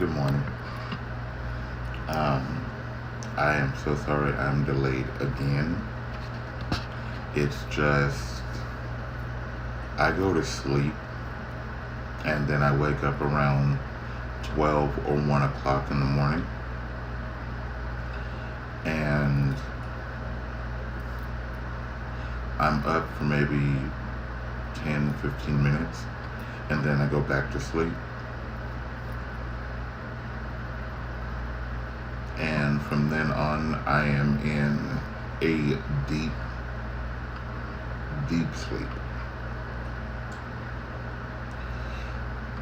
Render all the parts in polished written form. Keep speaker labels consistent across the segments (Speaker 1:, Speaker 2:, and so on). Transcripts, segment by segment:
Speaker 1: Good morning. Um, I am so sorry I'm delayed again. It's just I go to sleep and then I wake up around 12 or 1 o'clock in the morning, and I'm up for maybe 10, 15 minutes, and then I go back to sleep. And from then on, I am in a deep, deep sleep.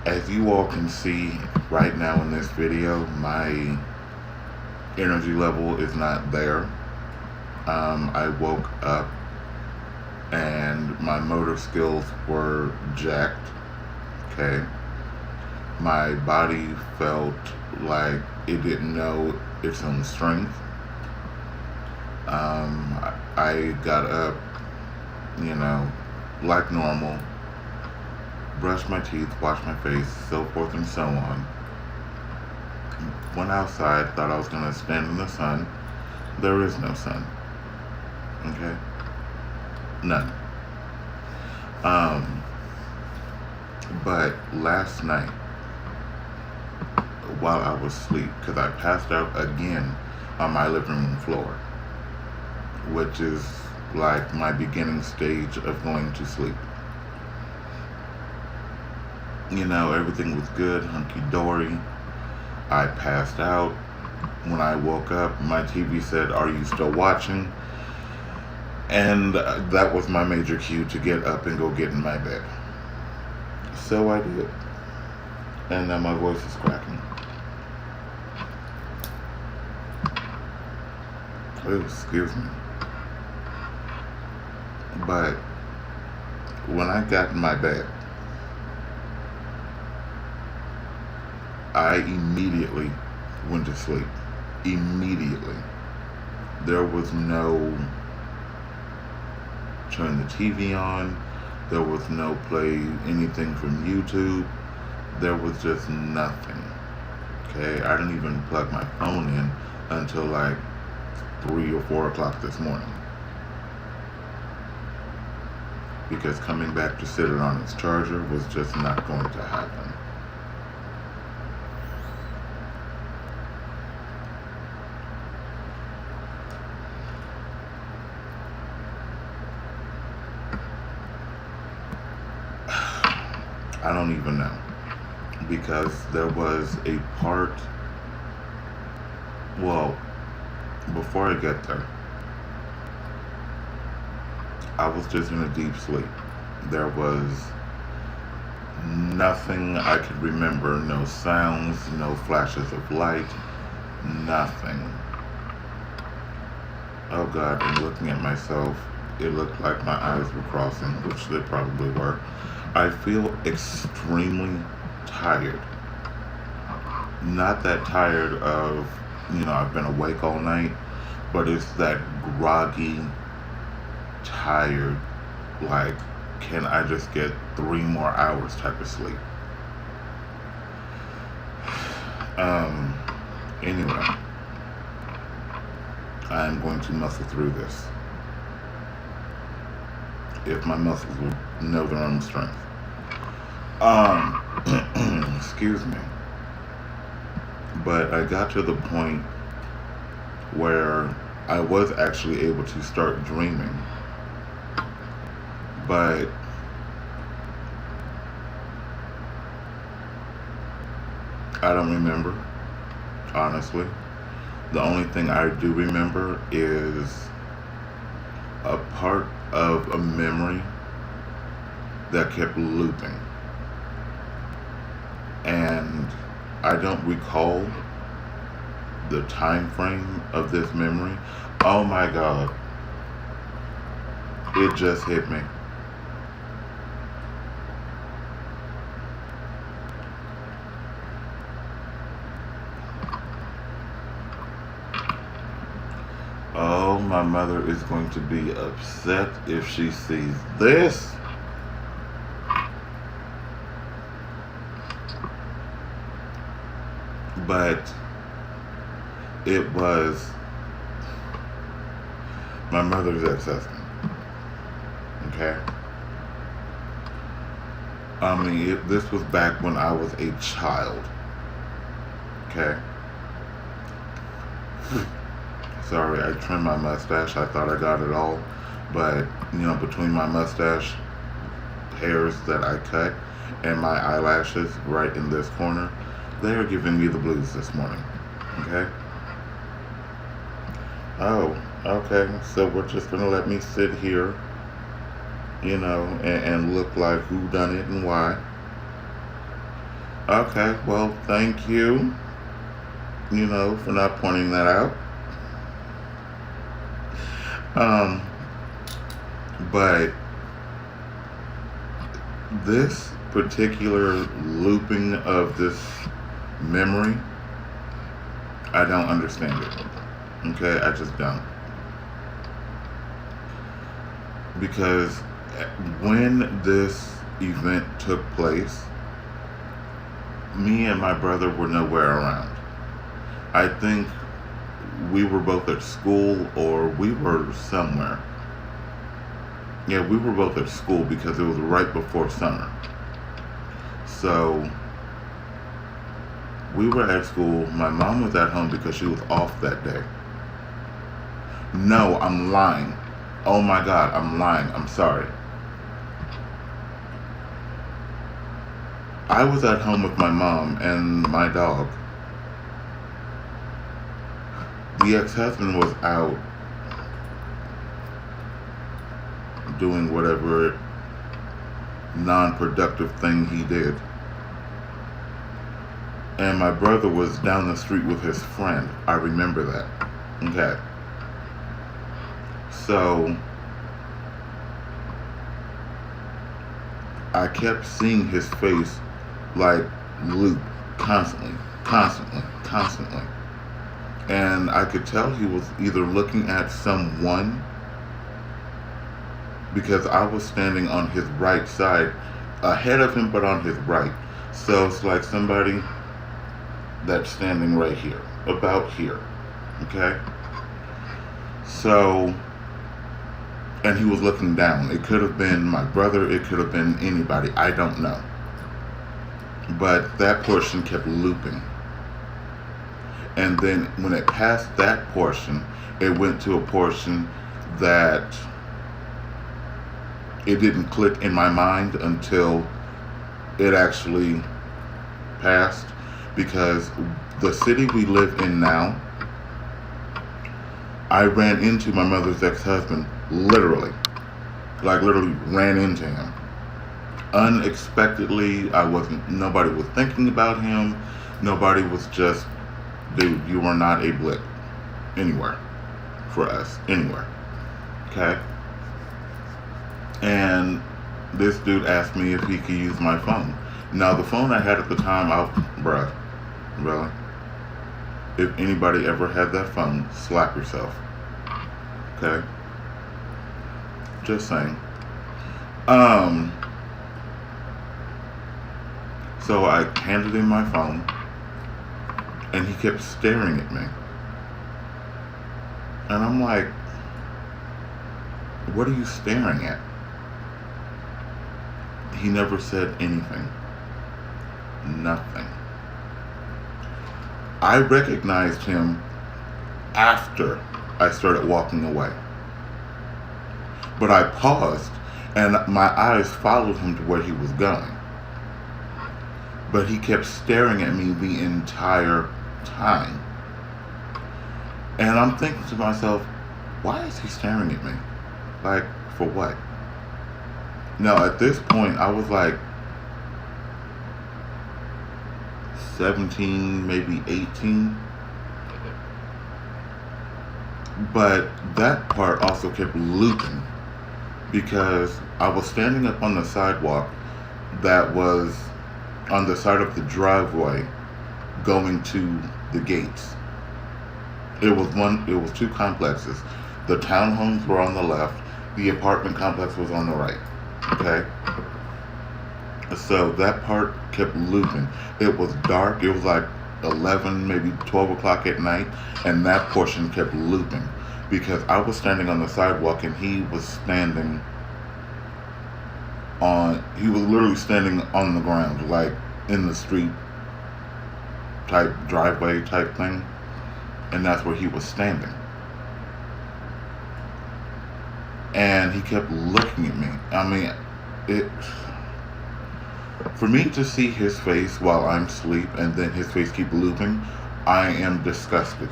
Speaker 1: As you all can see right now in this video, my energy level is not there. I woke up and my motor skills were jacked. Okay. My body felt like it didn't know its own strength. I got up, like normal, brushed my teeth, washed my face, so forth and so on. Went outside, thought I was going to stand in the sun. There is no sun. Okay? None. But last night, while I was asleep, because I passed out again on my living room floor, which is like my beginning stage of going to sleep. Everything was good, hunky-dory. I passed out. When I woke up, my TV said, "Are you still watching?" And that was my major cue to get up and go get in my bed. So I did. And now my voice is cracking. Oh, excuse me. But when I got in my bed, I immediately went to sleep. Immediately. There was no turn the TV on. There was no play anything from YouTube. There was just nothing. Okay? I didn't even plug my phone in until like 3 or 4 o'clock this morning. Because coming back to sit it on its charger was just not going to happen. I don't even know. Because there was a part, well, before I get there, I was just in a deep sleep. There was nothing I could remember, no sounds, no flashes of light, nothing. Oh God, and looking at myself, it looked like my eyes were crossing, which they probably were. I feel extremely tired. Not that tired of, I've been awake all night, but it's that groggy, tired, like, can I just get 3 more hours type of sleep? Anyway, I'm going to muscle through this. If my muscles will know their own strength. Excuse me. But I got to the point where I was actually able to start dreaming. But I don't remember, honestly. The only thing I do remember is a part of a memory that kept looping. And I don't recall the time frame of this memory. Oh my God. It just hit me. Oh, my mother is going to be upset if she sees this. But it was my mother's ex-husband. Okay? I mean, this was back when I was a child. Okay? Sorry, I trimmed my mustache. I thought I got it all. But, between my mustache hairs that I cut and my eyelashes right in this corner, they are giving me the blues this morning. Okay? Oh, okay. So we're just going to let me sit here, and look like who done it and why. Okay, well, thank you, for not pointing that out. But this particular looping of this memory, I don't understand it. Okay, I just don't. Because when this event took place, me and my brother were nowhere around. I think we were both at school or we were somewhere. Yeah, we were both at school because it was right before summer. So we were at school. My mom was at home because she was off that day. No, I'm lying. Oh my God, I'm lying. I'm sorry. I was at home with my mom and my dog. The ex-husband was out doing whatever non-productive thing he did. And my brother was down the street with his friend. I remember that. Okay. So I kept seeing his face like loop constantly. And I could tell he was either looking at someone, because I was standing on his right side, ahead of him, but on his right. So it's like somebody that's standing right here, about here. Okay? So, and he was looking down. It could have been my brother, it could have been anybody, I don't know. But that portion kept looping. And then when it passed that portion, it went to a portion that it didn't click in my mind until it actually passed. Because the city we live in now, I ran into my mother's ex-husband, literally. Like literally ran into him. Unexpectedly, nobody was thinking about him. Nobody was just, dude, you are not a blip anywhere for us, anywhere. Okay? And this dude asked me if he could use my phone. Now, the phone I had at the time, bruh, really? If anybody ever had that phone, slap yourself. Okay? Just saying. So I handed him my phone, and he kept staring at me. And I'm like, what are you staring at? He never said anything. Nothing. I recognized him after I started walking away. But I paused, and my eyes followed him to where he was going. But he kept staring at me the entire time. And I'm thinking to myself, why is he staring at me? Like, for what? Now, at this point, I was like 17, maybe 18. But that part also kept looping because I was standing up on the sidewalk that was on the side of the driveway going to the gates. It was two complexes. The townhomes were on the left, the apartment complex was on the right. Okay? So that part kept looping. It was dark. It was like 11, maybe 12 o'clock at night, and that portion kept looping because I was standing on the sidewalk and he was literally standing on the ground, like in the street type driveway type thing, and that's where he was standing. And he kept looking at me. I mean, for me to see his face while I'm asleep and then his face keep looping, I am disgusted.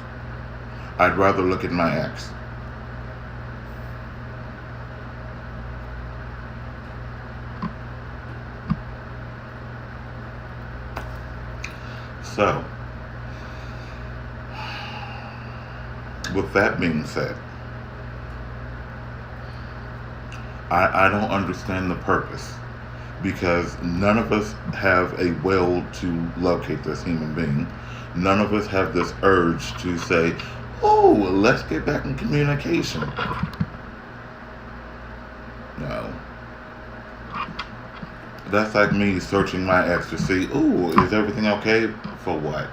Speaker 1: I'd rather look at my ex. So, with that being said, I don't understand the purpose, because none of us have a will to locate this human being. None of us have this urge to say, oh, let's get back in communication. No. That's like me searching my ex to see, ooh, is everything okay? For what?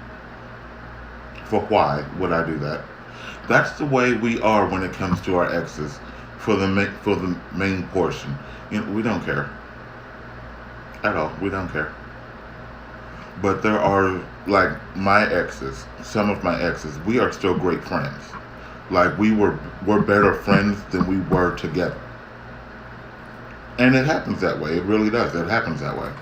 Speaker 1: For why would I do that? That's the way we are when it comes to our exes. For the main portion, we don't care at all. We don't care. But there are, like, my exes, some of my exes, we are still great friends. Like, we're better friends than we were together. And it happens that way. It really does. It happens that way.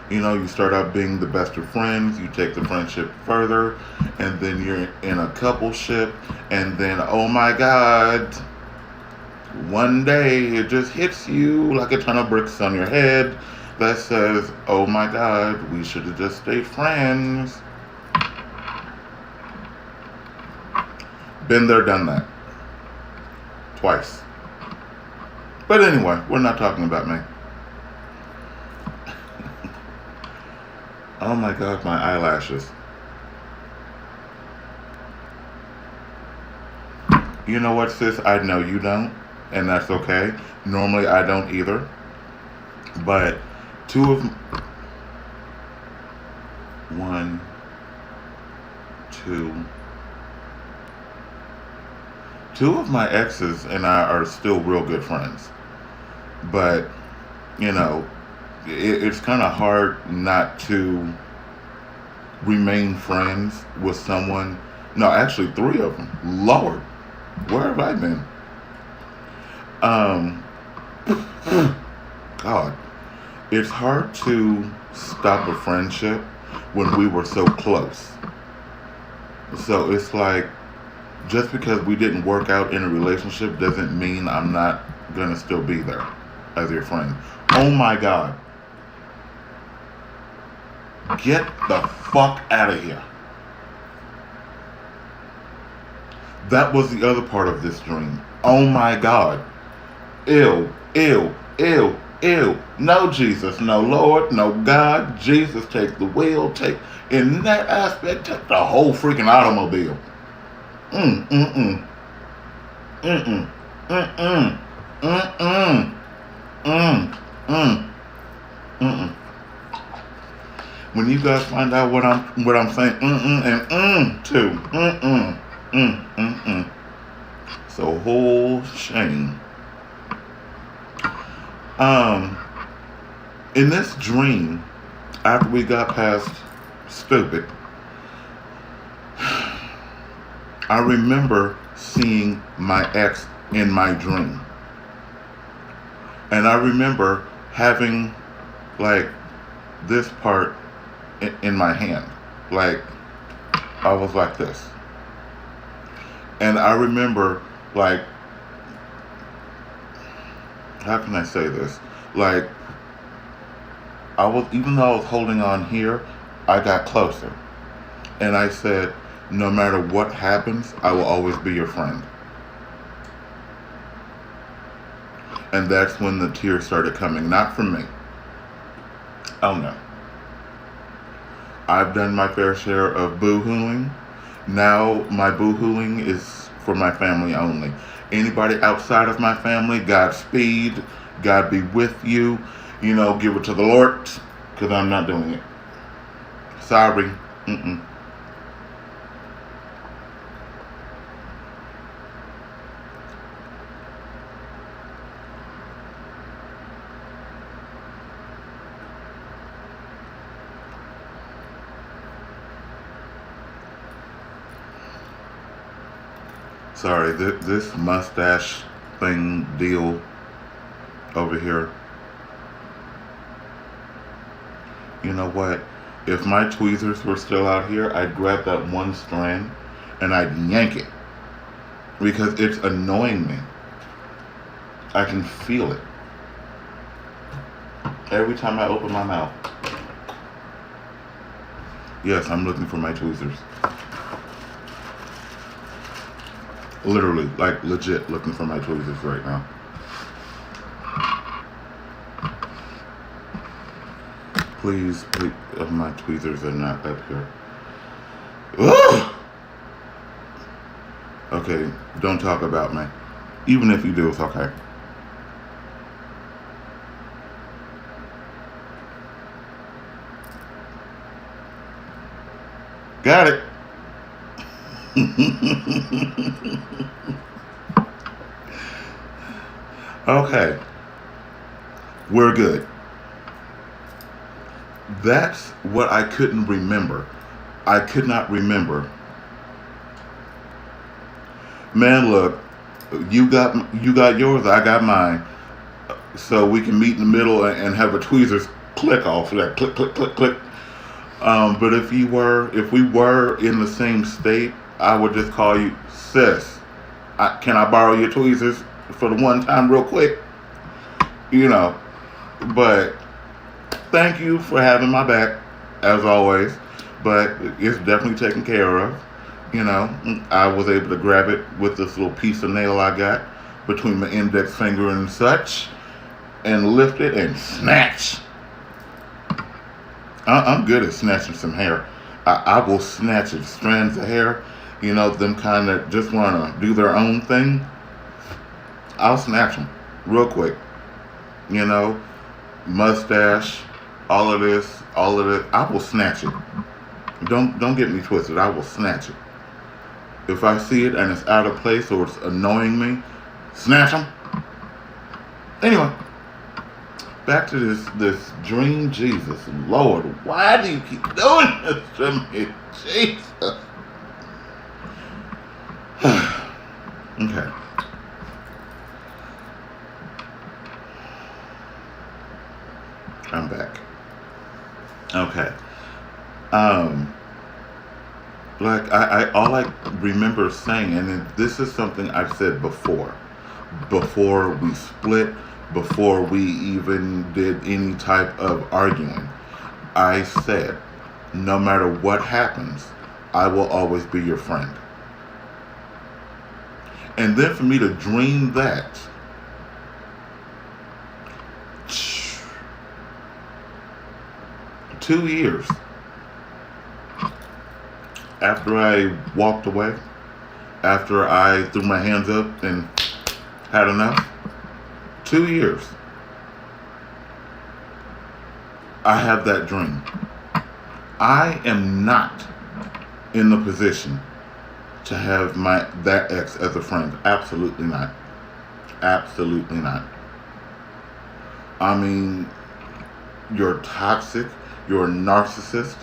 Speaker 1: You start out being the best of friends, you take the friendship further, and then you're in a coupleship, and then, oh my God, one day it just hits you like a ton of bricks on your head that says, oh my God, we should have just stayed friends. Been there, done that. Twice. But anyway, we're not talking about me. Oh my God, my eyelashes. You know what, sis? I know you don't, and that's okay. Normally I don't either. But two of my exes and I are still real good friends. But, it's kind of hard not to remain friends with someone. No, actually 3 of them. Lord, where have I been? God, it's hard to stop a friendship when we were so close. So it's like, just because we didn't work out in a relationship doesn't mean I'm not gonna still be there as your friend. Oh my God. Get the fuck out of here. That was the other part of this dream. Oh my God. Ew, ew, ew, ew. No Jesus, no Lord, no God. Jesus, take the wheel. In that aspect, take the whole freaking automobile. When you guys find out what I'm saying, to, so whole shame. In this dream, after we got past stupid, I remember seeing my ex in my dream. And I remember having, like, this part in my hand. Like, I was like this. And I remember, like, how can I say this? Like, even though I was holding on here, I got closer. And I said, no matter what happens, I will always be your friend. And that's when the tears started coming. Not from me. Oh no. I've done my fair share of boo-hooing. Now my boo-hooing is for my family only. Anybody outside of my family, Godspeed. God be with you. Give it to the Lord. Because I'm not doing it. Sorry. Sorry, this mustache thing deal over here. You know what? If my tweezers were still out here, I'd grab that one strand and I'd yank it because it's annoying me. I can feel it every time I open my mouth. Yes, I'm looking for my tweezers. Literally, like legit looking for my tweezers right now. Please, my tweezers are not up here. Ugh! Okay, don't talk about me. Even if you do, it's okay. Got it. Okay, we're good. That's what I couldn't remember. I could not remember. Man, look, you got yours, I got mine. So we can meet in the middle and have a tweezers click off, like click, click, click, click. But if we were in the same state, I would just call you sis. Can I borrow your tweezers for the one time real quick? You know, but thank you for having my back, as always. But it's definitely taken care of. You know, I was able to grab it with this little piece of nail I got between my index finger and such, and lift it and snatch. I'm good at snatching some hair. I will snatch it. Strands of hair, you know, them kind of just want to do their own thing. I'll snatch them real quick. You know, mustache, all of this, I will snatch it. Don't get me twisted. I will snatch it. If I see it and it's out of place or it's annoying me, snatch them. Anyway, back to this dream Jesus. Lord, why do you keep doing this to me? Jesus. Okay. I'm back. Okay. Like I all I remember saying, and this is something I've said before we split, before we even did any type of arguing. I said, no matter what happens, I will always be your friend. And then for me to dream that, 2 years after I walked away, after I threw my hands up and had enough, 2 years, I have that dream. I am not in the position to have that ex as a friend. Absolutely not. Absolutely not. I mean, you're toxic, you're a narcissist,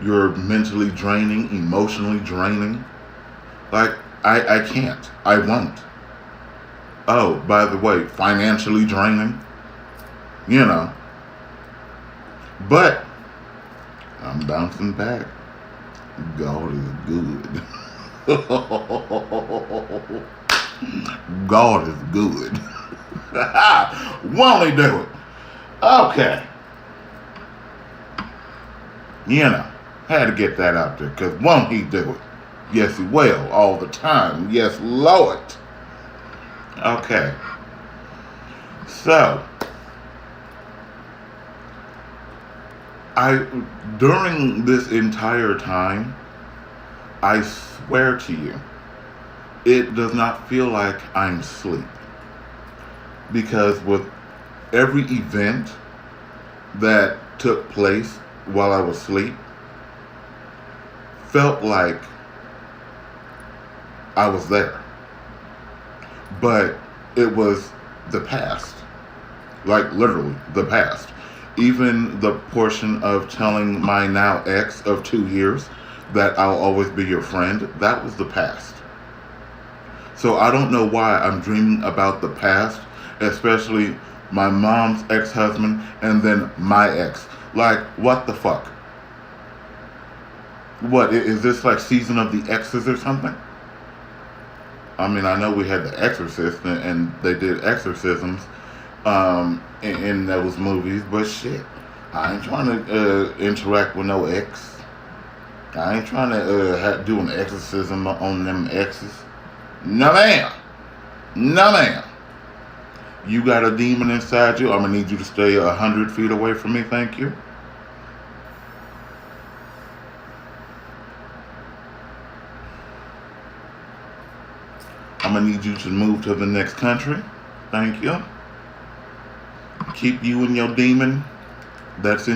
Speaker 1: you're mentally draining, emotionally draining. Like, I can't. I won't. Oh, by the way, financially draining. You know. But I'm bouncing back. God is good. God is good. Won't he do it? Okay. You know, had to get that out there, because won't he do it? Yes, he will, all the time. Yes, Lord. Okay. So, during this entire time, I swear to you, it does not feel like I'm asleep. Because with every event that took place while I was asleep, felt like I was there. But it was the past. Like literally the past. Even the portion of telling my now ex of 2 years that I'll always be your friend, that was the past. So I don't know why I'm dreaming about the past, especially my mom's ex-husband and then my ex. Like, what the fuck? What is this, like season of the X's or something? I mean, I know we had The Exorcist and they did exorcisms in those movies, but shit, I ain't trying to interact with no ex. I ain't trying to do an exorcism on them exes. No ma'am. No ma'am. You got a demon inside you. I'm gonna need you to stay 100 feet away from me. Thank you. I'm gonna need you to move to the next country. Thank you. Keep you and your demon that's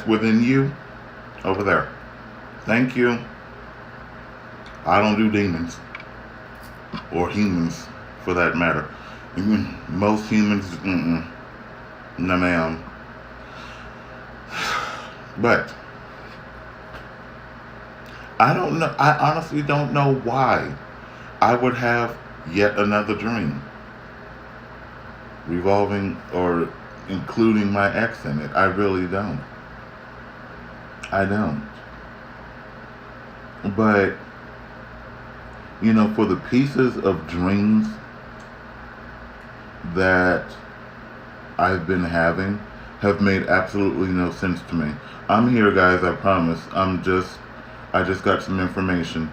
Speaker 1: within you over there. Thank you. I don't do demons or humans for that matter. Most humans, no ma'am. But I don't know. I honestly don't know why I would have yet another dream revolving or including my ex in it. I really don't. I don't. But, for the pieces of dreams that I've been having have made absolutely no sense to me. I'm here, guys, I promise. I just got some information.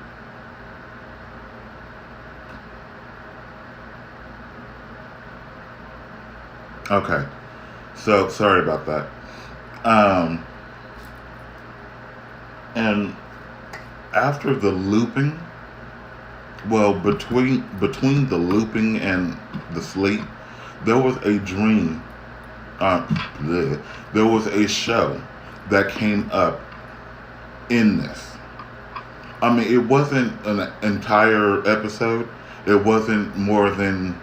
Speaker 1: Okay. So, sorry about that. And after the looping, well, between the looping and the sleep, there was a dream. There was a show that came up in this. I mean, it wasn't an entire episode. It wasn't more than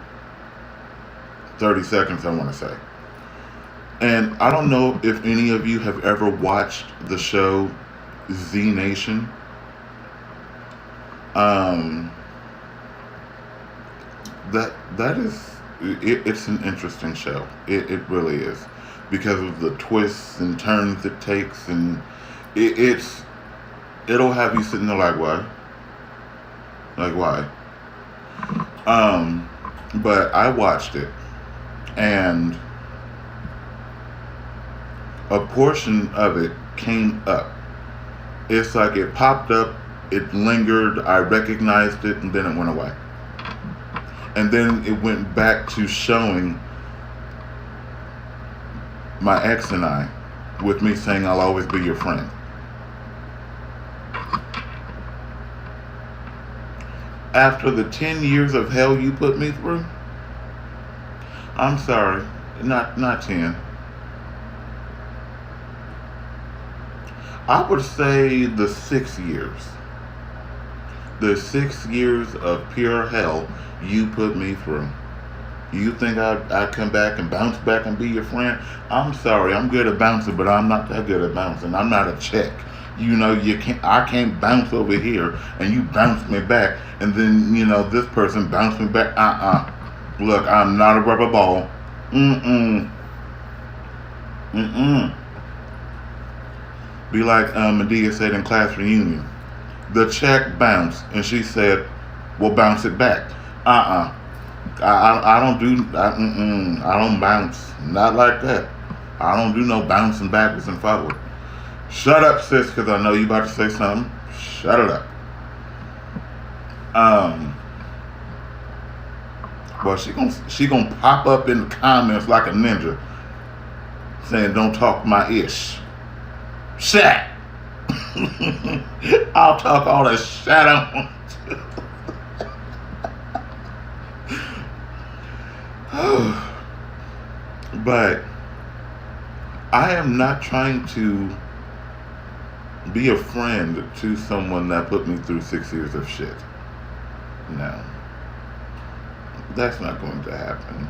Speaker 1: 30 seconds, I want to say. And I don't know if any of you have ever watched the show Z Nation. That is it's an interesting show. It really is, because of the twists and turns it takes, and it'll have you sitting there like, why? Like, why? But I watched it, and a portion of it came up. It's like it popped up, it lingered, I recognized it, and then it went away. And then it went back to showing my ex and I, with me saying, I'll always be your friend. After the 10 years of hell you put me through, I'm sorry, not 10. I would say the 6 years. The 6 years of pure hell you put me through. You think I'd come back and bounce back and be your friend? I'm sorry, I'm good at bouncing, but I'm not that good at bouncing. I'm not a chick. I can't bounce over here and you bounce me back, and then, this person bounced me back. Look, I'm not a rubber ball. Be like Medea said in class reunion. The check bounced, and she said, well, bounce it back. I don't do, I don't bounce. Not like that. I don't do no bouncing backwards and forward. Shut up, sis, because I know you about to say something. Shut it up. Well, she gonna pop up in the comments like a ninja, saying, don't talk my ish. Shit. I'll talk all the shit I want to. But I am not trying to be a friend to someone that put me through 6 years of shit. No. That's not going to happen.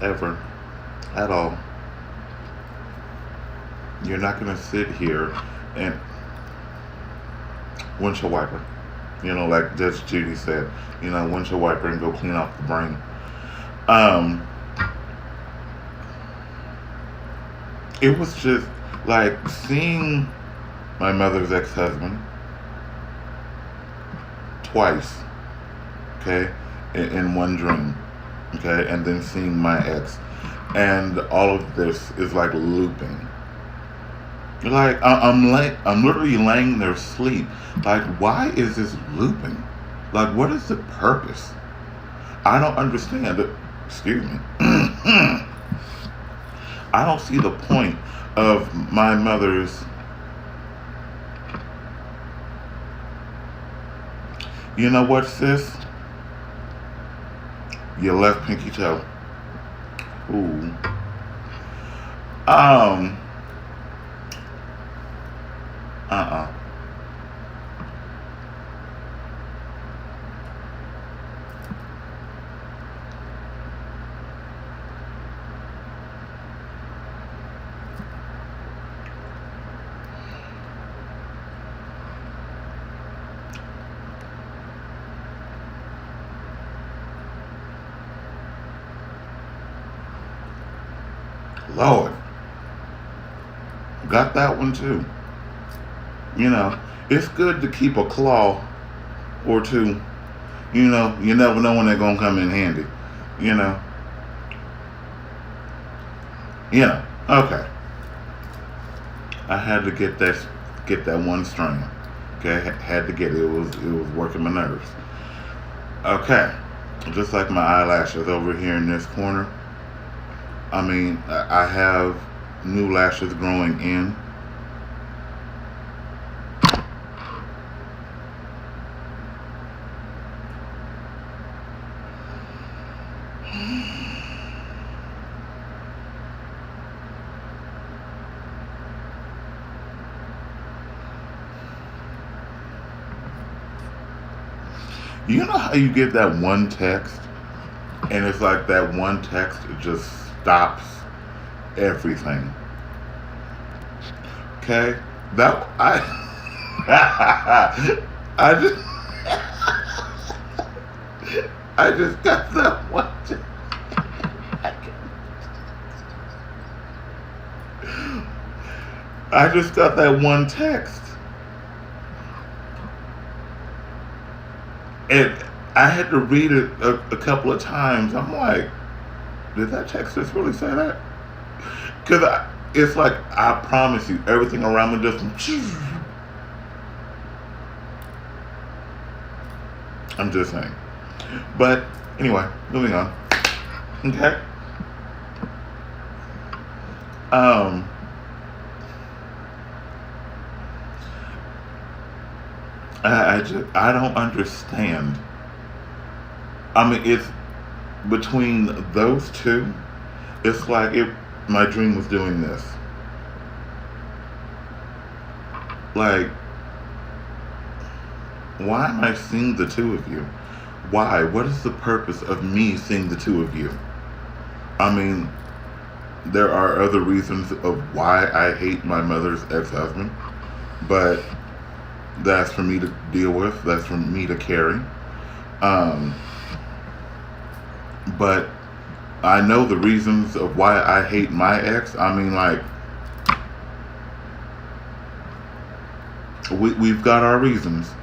Speaker 1: Ever. At all. You're not going to sit here and windshield wiper. Like Judge Judy said, windshield wiper and go clean off the brain. Um, it was just like seeing my mother's ex-husband twice, okay, in one dream, okay, and then seeing my ex, and all of this is like looping. Like I'm literally laying there asleep. Like, why is this looping? Like, what is the purpose? I don't understand it. Excuse me. I don't see the point of my mother's. You know what, sis? Your left pinky toe. Ooh. Um. Uh-uh. Lord. Got that one too. It's good to keep a claw or two. You never know when they're gonna come in handy. You know. Okay. I had to get that one strand. Okay, had to get it. It was working my nerves. Okay, just like my eyelashes over here in this corner. I mean, I have new lashes growing in. You know how you get that one text, and it's like that one text just stops everything. Okay, that I just I just got that one. I just got that one text. And I had to read it a couple of times. I'm like, did that text just really say that? Because it's like, I promise you, everything around me just... I'm just saying. But anyway, moving on. Okay. I don't understand. I mean, it's between those two. It's like if my dream was doing this. Like, why am I seeing the two of you? Why? What is the purpose of me seeing the two of you? I mean, there are other reasons of why I hate my mother's ex-husband, but that's for me to deal with. That's for me to carry. But I know the reasons of why I hate my ex. I mean, like, we've got our reasons.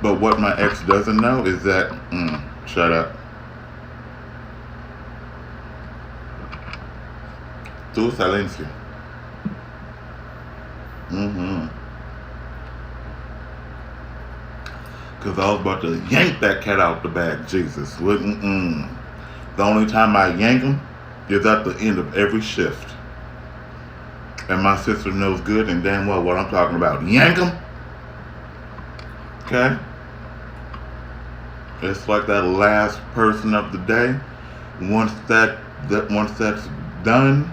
Speaker 1: But what my ex doesn't know is that, shut up. Tu silencio. Because I was about to yank that cat out the bag, Jesus. The only time I yank him is at the end of every shift. And my sister knows good and damn well what I'm talking about. Yank him. Okay? It's like that last person of the day. Once that's done,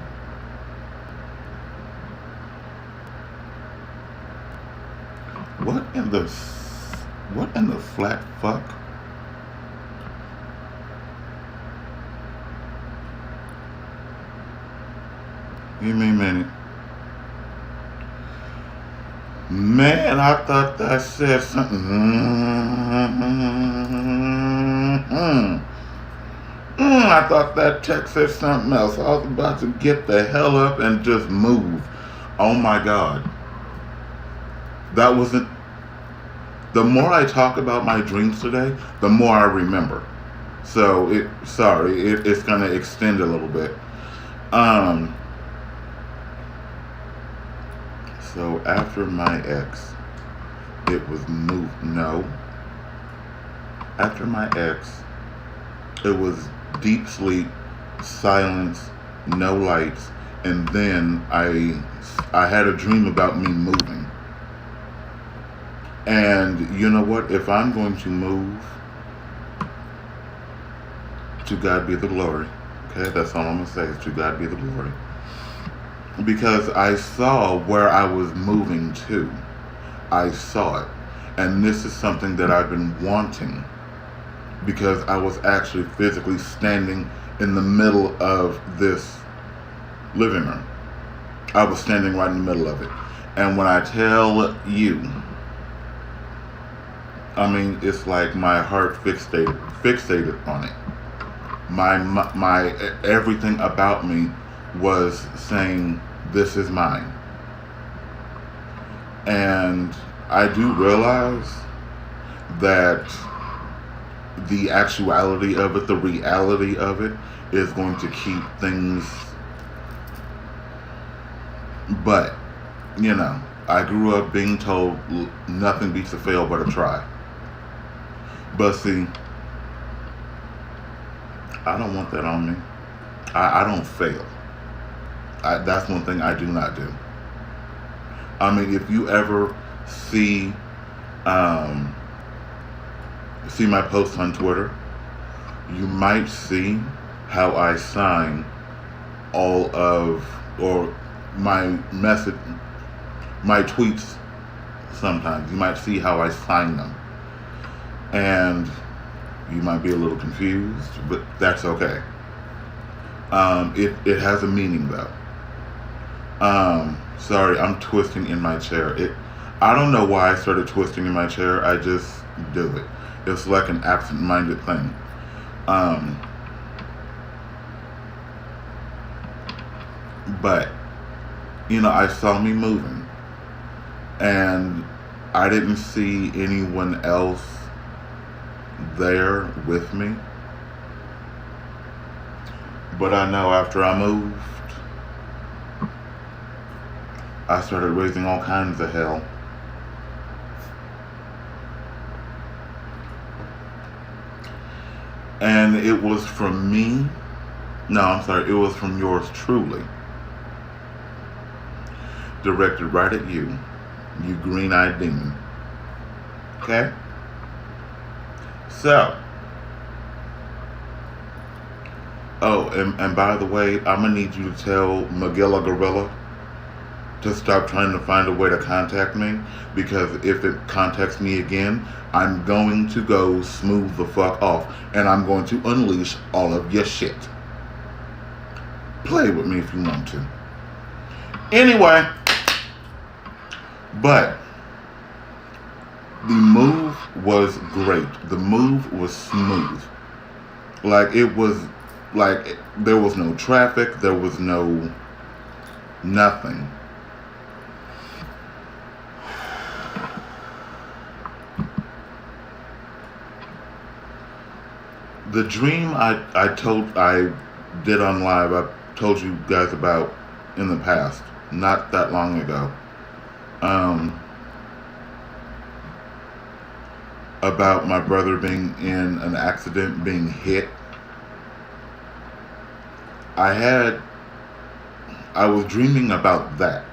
Speaker 1: what in the flat fuck? Give me a minute. Man, I thought that said something. I thought that text said something else. I was about to get the hell up and just move. Oh my God. That wasn't. The more I talk about my dreams today, the more I remember. So it's gonna extend a little bit. Um, so after my ex, it was moved. No, after my ex, it was deep sleep, silence, no lights, and then I had a dream about me moving. And you know what? If I'm going to move, to God be the glory. Okay, that's all I'm gonna say is to God be the glory. Because I saw where I was moving to. I saw it. And this is something that I've been wanting because I was actually physically standing in the middle of this living room. I was standing right in the middle of it. And when I tell you, I mean, it's like my heart fixated on it. My everything about me was saying, this is mine. And I do realize that the actuality of it, the reality of it, is going to keep things. But, you know, I grew up being told nothing beats a fail but a try. But see, I don't want that on me. I don't fail. That's one thing I do not do. I mean, if you ever see see my posts on Twitter, you might see how I sign all of or my message, my tweets. Sometimes you might see how I sign them, and you might be a little confused, but that's okay. It has a meaning though. Sorry, I'm twisting in my chair. I don't know why I started twisting in my chair. I just do it. It's like an absent-minded thing. But you know, I saw me moving, and I didn't see anyone else there with me. But I know after I moved, I started raising all kinds of hell. And it was from me. No, I'm sorry. It was from yours truly. Directed right at you. You green-eyed demon. Okay? So. Oh, and by the way, I'm going to need you to tell Magilla Gorilla to stop trying to find a way to contact me, because if it contacts me again, I'm going to go smooth the fuck off, and I'm going to unleash all of your shit. Play with me if you want to. Anyway, but the move was great. The move was smooth. Like, it was like there was no traffic, there was no nothing. The dream I did on live, I told you guys about in the past, not that long ago. About my brother being in an accident, being hit. I was dreaming about that.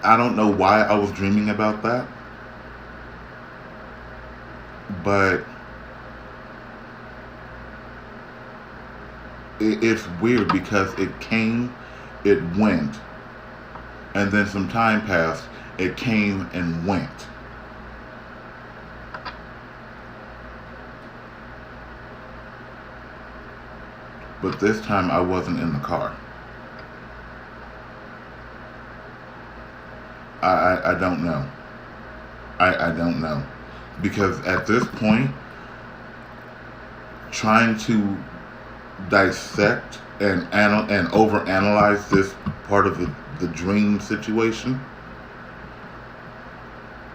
Speaker 1: I don't know why I was dreaming about that, but it's weird because it came, it went, and then some time passed, it came and went. But this time I wasn't in the car. I don't know. I don't know. Because at this point, trying to dissect and overanalyze this part of the dream situation,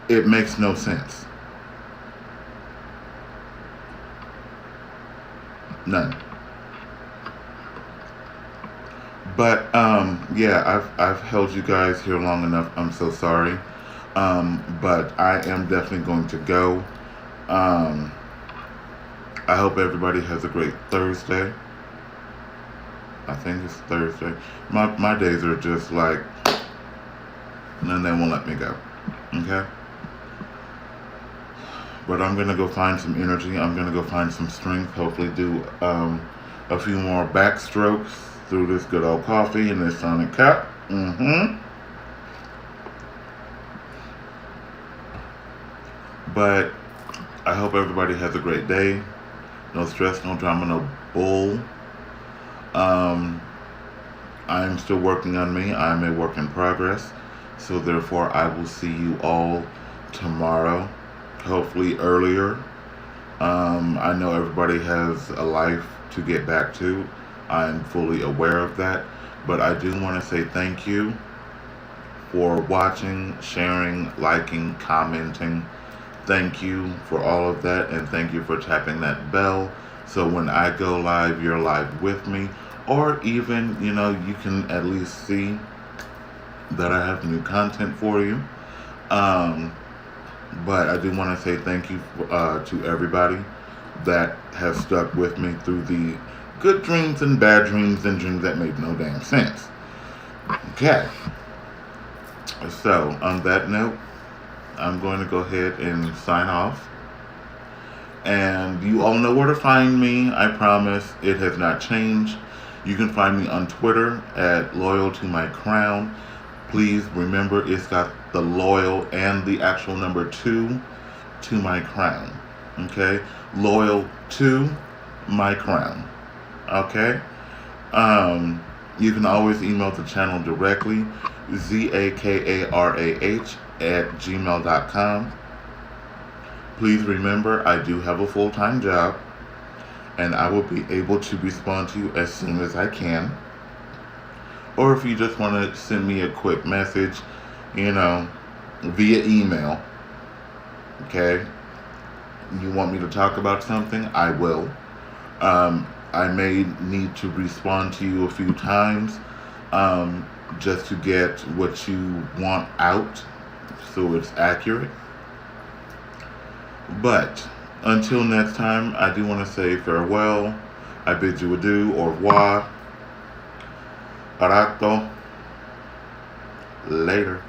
Speaker 1: it makes no sense. None. But yeah, I've held you guys here long enough. I'm so sorry. But I am definitely going to go. Um, I hope everybody has a great Thursday. I think it's Thursday. My days are just like, and then they won't let me go. Okay? But I'm gonna go find some energy. I'm gonna go find some strength. Hopefully, do a few more backstrokes through this good old coffee and this Sonic cup. But I hope everybody has a great day. No stress, no drama, no bull. Um, I am still working on me. I am a work in progress. So therefore, I will see you all tomorrow, hopefully earlier. I know everybody has a life to get back to. I'm fully aware of that. But I do want to say thank you for watching, sharing, liking, commenting. Thank you for all of that, and thank you for tapping that bell. So when I go live, you're live with me. Or even, you can at least see that I have new content for you. Um, but I do want to say thank you to everybody that has stuck with me through the good dreams and bad dreams and dreams that made no damn sense. Okay. So, on that note, I'm going to go ahead and sign off. And you all know where to find me. I promise it has not changed. You can find me on Twitter at Loyal to My Crown. Please remember it's got the loyal and the actual number 2 to my crown. Okay? Loyal to my crown. Okay? You can always email the channel directly, zakarah@gmail.com. Please remember, I do have a full-time job, and I will be able to respond to you as soon as I can. Or if you just want to send me a quick message, via email, okay? You want me to talk about something? I will. I may need to respond to you a few times, just to get what you want out, so it's accurate. But until next time, I do want to say farewell. I bid you adieu, au revoir, barato, later.